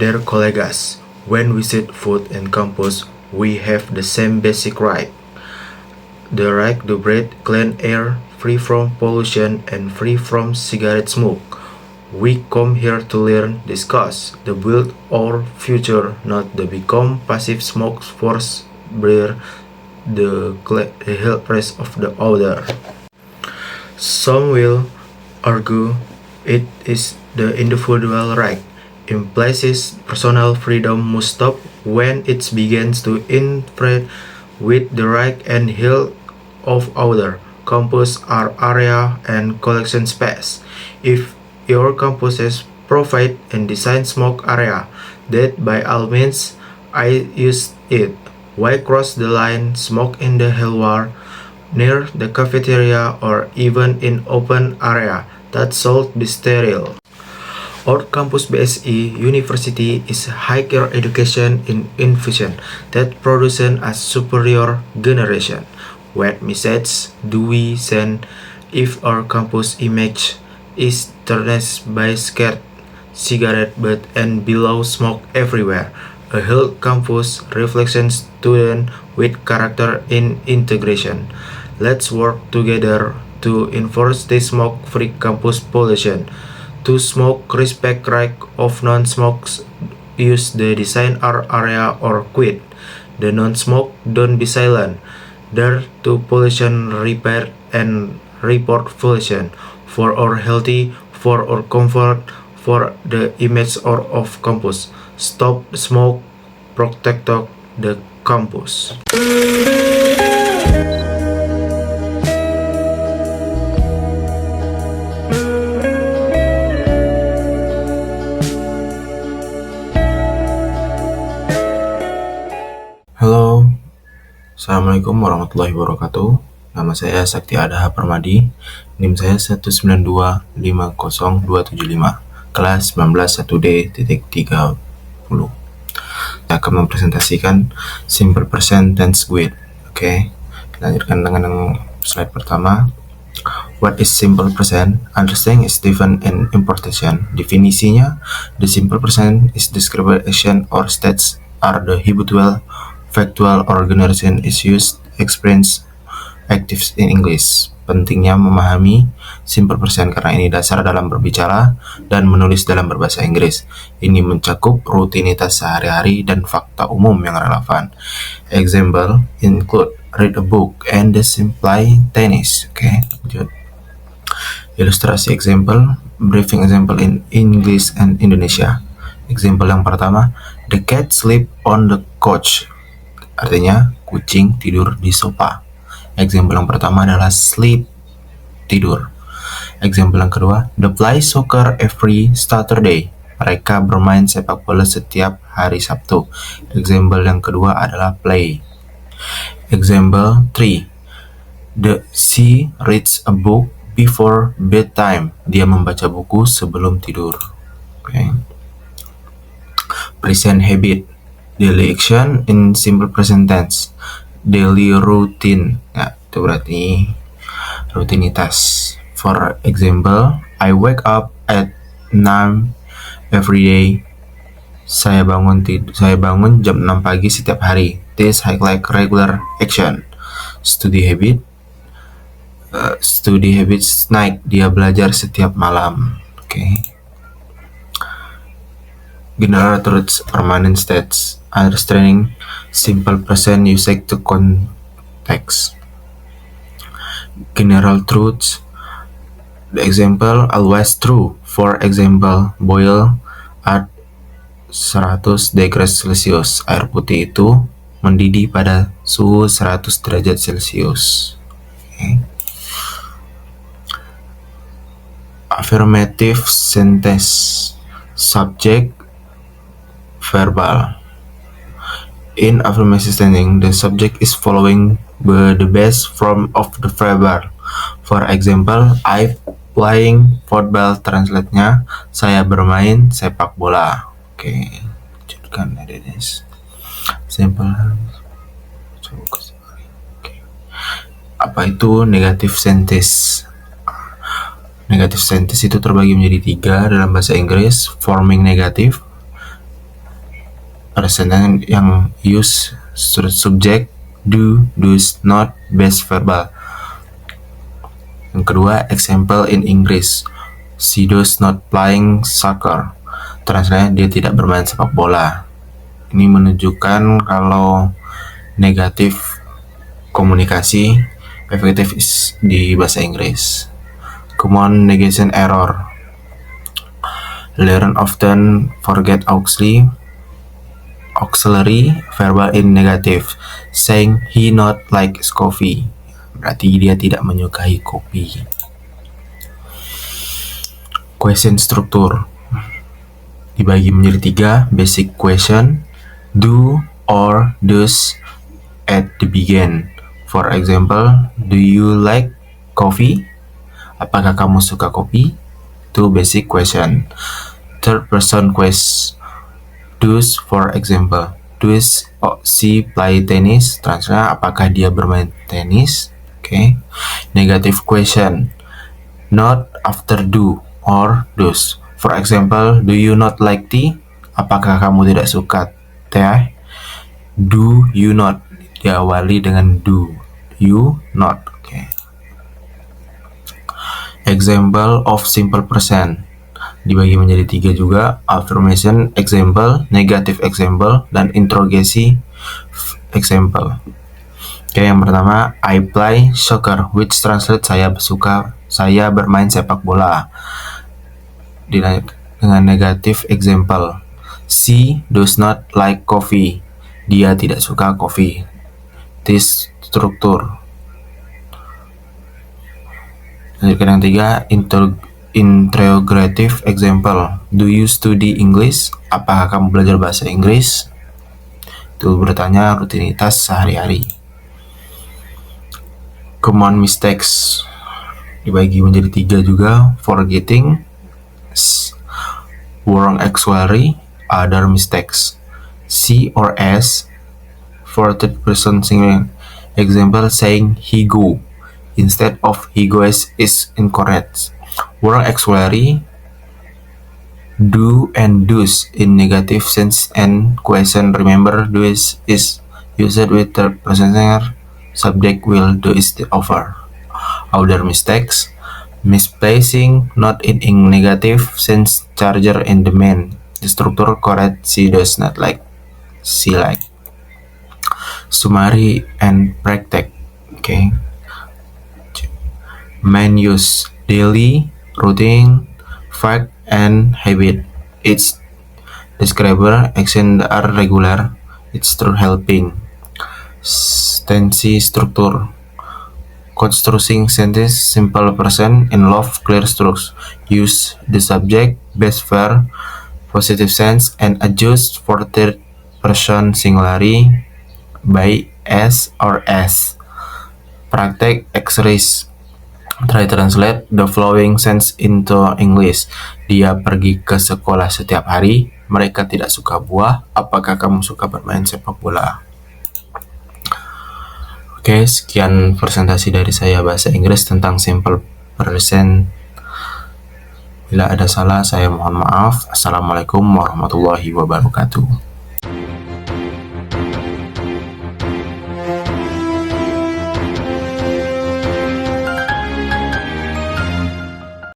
Dear colleagues, when we sit food in campus, we have the same basic right. The right to breathe clean air, free from pollution and free from cigarette smoke. We come here to learn, discuss, to build our future, not to become passive smoke force bear the health rest of the other. Some will argue it is the individual right. In places, personal freedom must stop when it begins to interfere with the right and health of other. Campus are area and collection space. If your campuses provide and design smoke area, that by all means I use it. Why cross the line, smoke in the hallway, near the cafeteria or even in open area that should be sterile? Our campus BSI University is higher education in innovation that produces a superior generation. What message do we send if our campus image is tarnished by scared cigarette butt and below smoke everywhere? A health campus reflects student with character in integration. Let's work together to enforce the smoke-free campus pollution. To smoke, respect right of non-smokes, use the design our area or quit. The non-smoke, don't be silent. Dare to pollution repair and report pollution for our healthy, for our comfort, for the image of campus. Stop smoke, protect the campus. Halo, Assalamualaikum warahmatullahi wabarakatuh. Nama saya Sakti Adaha Permadi, NIM saya 192500275, kelas 19 1D.30. Saya akan mempresentasikan simple present tense with. Oke, lanjutkan dengan slide pertama. What is simple present? Understanding is different in importation. Definisinya, the simple present is described action or states are the habitual, factual, or generation is used, experience, actives in English. Pentingnya memahami simple present karena ini dasar dalam berbicara dan menulis dalam berbahasa Inggris. Ini mencakup rutinitas sehari-hari dan fakta umum yang relevan. Example include read a book and the simple tennis. Oke, lanjut. Ilustrasi example, briefing example in English and Indonesia. Example yang pertama, the cat sleep on the couch. Artinya, kucing tidur di sofa. Example yang pertama adalah sleep, tidur. Example yang kedua, they play soccer every Saturday. Mereka bermain sepak bola setiap hari Sabtu. Example yang kedua adalah play. Example 3, she reads a book before bedtime. Dia membaca buku sebelum tidur. Okay. Present habit, daily action in simple present tense. Daily routine, ya, itu berarti rutinitas. For example, I wake up at 9 every day. Saya bangun jam 6 pagi setiap hari. This like regular action. Study habits night. Dia belajar setiap malam. Okay. General truths, permanent states. Understanding simple present usage to context. General truths. The example always true. For example, boil at 100 degrees Celsius. Air putih itu mendidih pada suhu 100 derajat Celcius. Okay. Affirmative sentence. Subject, verbal. In affirmative sentence, the subject is following the best form of the verbal. For example, I playing football. Translate-nya, saya bermain sepak bola. Oke, lanjutkan this. Simple. Okay. Apa itu negative sentence? Negative sentence itu terbagi menjadi 3 dalam bahasa Inggris. Forming negative, present yang use subject do, does, not, base verbal. Yang kedua, example in English. She does not playing soccer. Translate, dia tidak bermain sepak bola. Ini menunjukkan kalau negatif komunikasi efektif di bahasa Inggris. Common negation error. Learn often forget auxiliary verbal in negative. Saying he not likes coffee, berarti dia tidak menyukai kopi. Question struktur dibagi menjadi 3. Basic question, do or does at the begin. For example, do you like coffee? Apakah kamu suka kopi? Itu basic question. Third person question, does, for example, does she play tennis? Translate, apakah dia bermain tenis? Okay. Negative question, not after do or does. For example, do you not like tea? Apakah kamu tidak suka teh? Do you not, diawali dengan do. You not. Okay. Example of simple present dibagi menjadi 3 juga. Affirmation example, negative example, dan interrogasi example. Oke, yang pertama, I play soccer, which translate saya bermain sepak bola. Dilanjut dengan negative example. She does not like coffee. Dia tidak suka kopi. This struktur. Lanjutkan yang 3, interrogative example. Do you study English? Apakah kamu belajar bahasa Inggris? Itu bertanya rutinitas sehari-hari. Common mistakes dibagi menjadi 3 juga. Forgetting, wrong auxiliary, other mistakes. C or S for third person singular. Example, saying he go instead of he goes is incorrect. Wrong auxiliary, do and does in negative sense and question. Remember, does is used with third person singular. Subject will, do is the over. Other mistakes, misplacing not in negative sense charger in the main. The structure correct, she does not like, she like. Summary and practice. Okay. Main use, daily, routine, fact, and habit. It's describer, action are regular. It's through helping. Tensi struktur. Constructing sentence, simple present, in love, clear structure. Use the subject, base verb, positive sense, and adjust for third person singularity by S or S. Praktek exercise. Try translate the following sentence into English. Dia pergi ke sekolah setiap hari. Mereka tidak suka buah. Apakah kamu suka bermain sepak bola? Oke, sekian presentasi dari saya bahasa Inggris tentang simple present. Bila ada salah, saya mohon maaf. Assalamualaikum warahmatullahi wabarakatuh.